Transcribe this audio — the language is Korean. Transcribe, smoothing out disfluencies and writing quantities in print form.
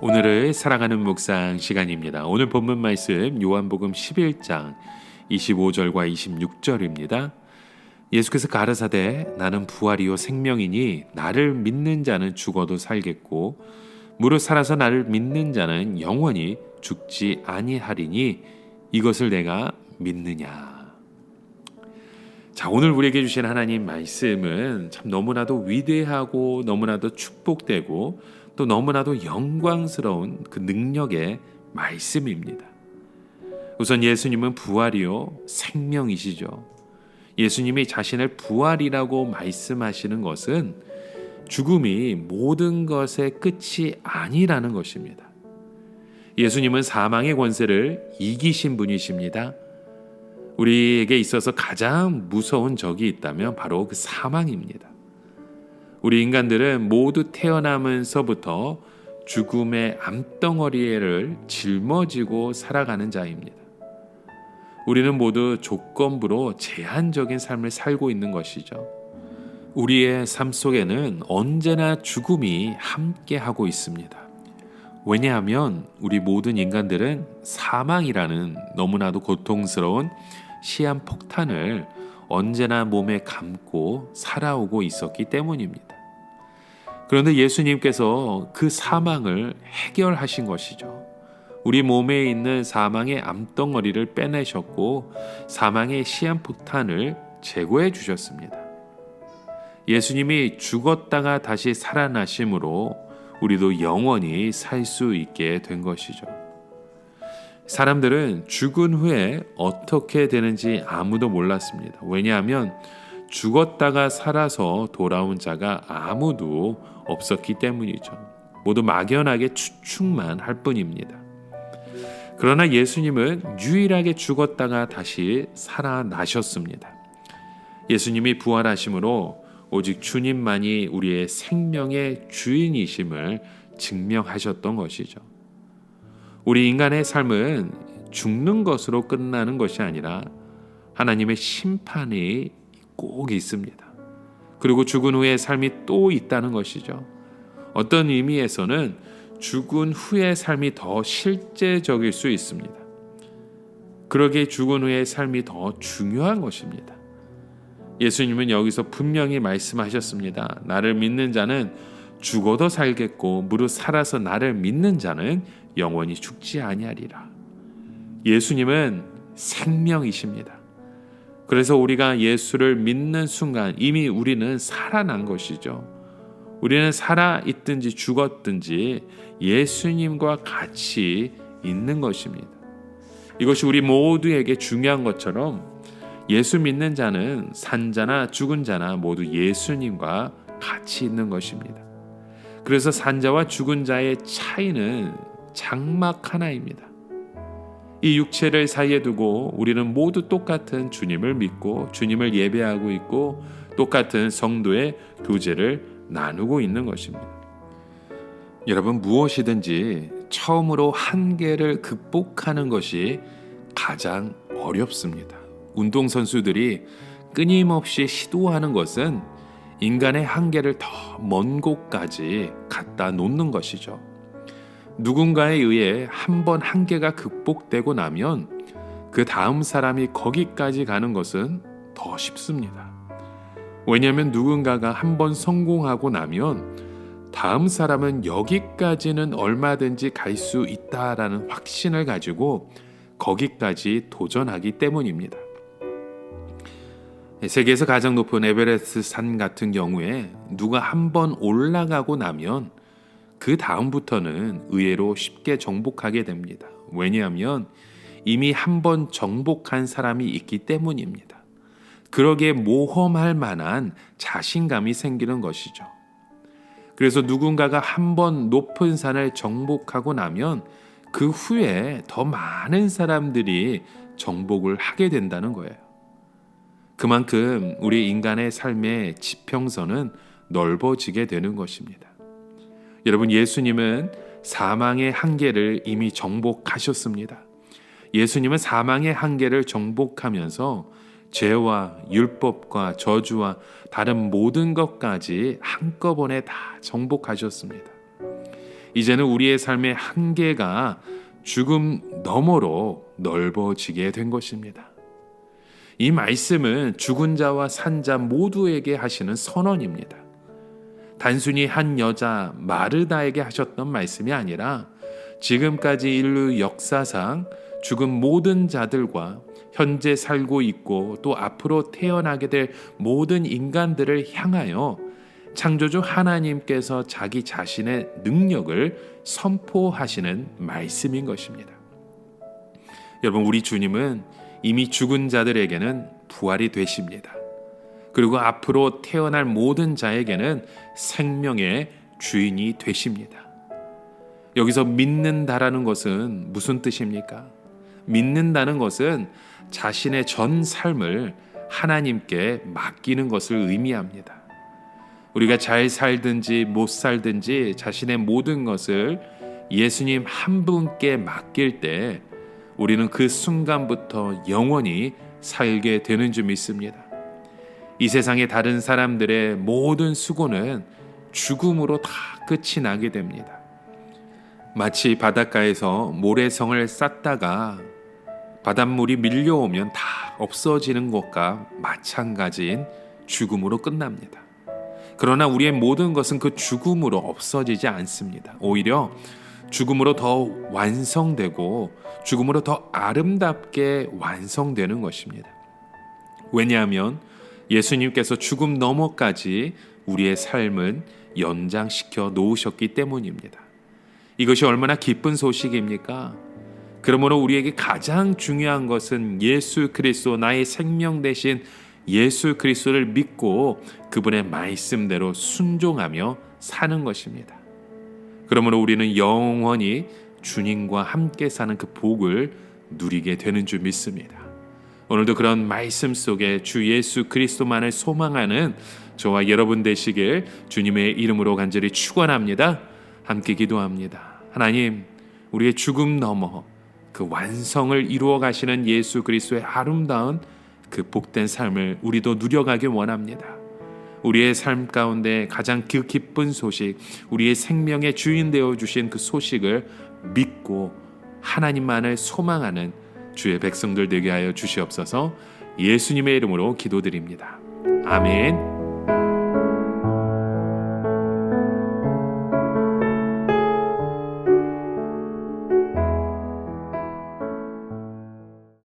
오늘을 사랑하는 묵상 시간입니다. 오늘 본문 말씀 요한복음 11장 25절과 26절입니다. 예수께서 가라사대 나는 부활이요 생명이니 나를 믿는 자는 죽어도 살겠고 무릇 살아서 나를 믿는 자는 영원히 죽지 아니하리니 이것을 내가 믿느냐. 자, 오늘 우리에게 주신 하나님 말씀은 참 너무나도 위대하고 너무나도 축복되고 또 너무나도 영광스러운 그 능력의 말씀입니다. 우선 예수님은 부활이요 생명이시죠. 예수님이 자신을 부활이라고 말씀하시는 것은 죽음이 모든 것의 끝이 아니라는 것입니다. 예수님은 사망의 권세를 이기신 분이십니다. 우리에게 있어서 가장 무서운 적이 있다면 바로 그 사망입니다. 우리 인간들은 모두 태어나면서부터 죽음의 암덩어리를 짊어지고 살아가는 자입니다. 우리는 모두 조건부로 제한적인 삶을 살고 있는 것이죠. 우리의 삶 속에는 언제나 죽음이 함께하고 있습니다. 왜냐하면 우리 모든 인간들은 사망이라는 너무나도 고통스러운 시한폭탄을 언제나 몸에 감고 살아오고 있었기 때문입니다. 그런데 예수님께서 그 사망을 해결하신 것이죠. 우리 몸에 있는 사망의 암덩어리를 빼내셨고 사망의 시한폭탄을 제거해 주셨습니다. 예수님이 죽었다가 다시 살아나심으로 우리도 영원히 살 수 있게 된 것이죠. 사람들은 죽은 후에 어떻게 되는지 아무도 몰랐습니다. 왜냐하면 죽었다가 살아서 돌아온 자가 아무도 없었기 때문이죠. 모두 막연하게 추측만 할 뿐입니다. 그러나 예수님은 유일하게 죽었다가 다시 살아나셨습니다. 예수님이 부활하심으로 오직 주님만이 우리의 생명의 주인이심을 증명하셨던 것이죠. 우리 인간의 삶은 죽는 것으로 끝나는 것이 아니라 하나님의 심판이 꼭 있습니다. 그리고 죽은 후의 삶이 또 있다는 것이죠. 어떤 의미에서는 죽은 후의 삶이 더 실제적일 수 있습니다. 그러기에 죽은 후의 삶이 더 중요한 것입니다. 예수님은 여기서 분명히 말씀하셨습니다. 나를 믿는 자는 죽어도 살겠고 무릇 살아서 나를 믿는 자는 영원히 죽지 아니하리라. 예수님은 생명이십니다. 그래서 우리가 예수를 믿는 순간 이미 우리는 살아난 것이죠. 우리는 살아있든지 죽었든지 예수님과 같이 있는 것입니다. 이것이 우리 모두에게 중요한 것처럼 예수 믿는 자는 산 자나 죽은 자나 모두 예수님과 같이 있는 것입니다. 그래서 산 자와 죽은 자의 차이는 장막 하나입니다. 이 육체를 사이에 두고 우리는 모두 똑같은 주님을 믿고 주님을 예배하고 있고 똑같은 성도의 교제를 나누고 있는 것입니다. 여러분, 무엇이든지 처음으로 한계를 극복하는 것이 가장 어렵습니다. 운동선수들이 끊임없이 시도하는 것은 인간의 한계를 더 먼 곳까지 갖다 놓는 것이죠. 누군가에 의해 한번 한계가 극복되고 나면 그 다음 사람이 거기까지 가는 것은 더 쉽습니다. 왜냐하면 누군가가 한번 성공하고 나면 다음 사람은 여기까지는 얼마든지 갈 수 있다라는 확신을 가지고 거기까지 도전하기 때문입니다. 세계에서 가장 높은 에베레스트 산 같은 경우에 누가 한번 올라가고 나면 그 다음부터는 의외로 쉽게 정복하게 됩니다. 왜냐하면 이미 한번 정복한 사람이 있기 때문입니다. 그러기에 모험할 만한 자신감이 생기는 것이죠. 그래서 누군가가 한번 높은 산을 정복하고 나면 그 후에 더 많은 사람들이 정복을 하게 된다는 거예요. 그만큼 우리 인간의 삶의 지평선은 넓어지게 되는 것입니다. 여러분, 예수님은 사망의 한계를 이미 정복하셨습니다. 예수님은 사망의 한계를 정복하면서 죄와 율법과 저주와 다른 모든 것까지 한꺼번에 다 정복하셨습니다. 이제는 우리의 삶의 한계가 죽음 너머로 넓어지게 된 것입니다. 이 말씀은 죽은 자와 산 자 모두에게 하시는 선언입니다. 단순히 한 여자 마르다에게 하셨던 말씀이 아니라 지금까지 인류 역사상 죽은 모든 자들과 현재 살고 있고 또 앞으로 태어나게 될 모든 인간들을 향하여 창조주 하나님께서 자기 자신의 능력을 선포하시는 말씀인 것입니다. 여러분, 우리 주님은 이미 죽은 자들에게는 부활이 되십니다. 그리고 앞으로 태어날 모든 자에게는 생명의 주인이 되십니다. 여기서 믿는다라는 것은 무슨 뜻입니까? 믿는다는 것은 자신의 전 삶을 하나님께 맡기는 것을 의미합니다. 우리가 잘 살든지 못 살든지 자신의 모든 것을 예수님 한 분께 맡길 때 우리는 그 순간부터 영원히 살게 되는 줄 믿습니다. 이 세상의 다른 사람들의 모든 수고는 죽음으로 다 끝이 나게 됩니다. 마치 바닷가에서 모래성을 쌓다가 바닷물이 밀려오면 다 없어지는 것과 마찬가지인 죽음으로 끝납니다. 그러나 우리의 모든 것은 그 죽음으로 없어지지 않습니다. 오히려 죽음으로 더 완성되고 죽음으로 더 아름답게 완성되는 것입니다. 왜냐하면 예수님께서 죽음 너머까지 우리의 삶은 연장시켜 놓으셨기 때문입니다. 이것이 얼마나 기쁜 소식입니까? 그러므로 우리에게 가장 중요한 것은 예수 그리스도, 나의 생명 되신 예수 그리스도를 믿고 그분의 말씀대로 순종하며 사는 것입니다. 그러므로 우리는 영원히 주님과 함께 사는 그 복을 누리게 되는 줄 믿습니다. 오늘도 그런 말씀 속에 주 예수 그리스도만을 소망하는 저와 여러분 되시길 주님의 이름으로 간절히 축원합니다. 함께 기도합니다. 하나님, 우리의 죽음 넘어 그 완성을 이루어 가시는 예수 그리스도의 아름다운 그 복된 삶을 우리도 누려가길 원합니다. 우리의 삶 가운데 가장 그 기쁜 소식, 우리의 생명의 주인 되어주신 그 소식을 믿고 하나님만을 소망하는 주의 백성들 되게 하여 주시옵소서. 예수님의 이름으로 기도드립니다. 아멘.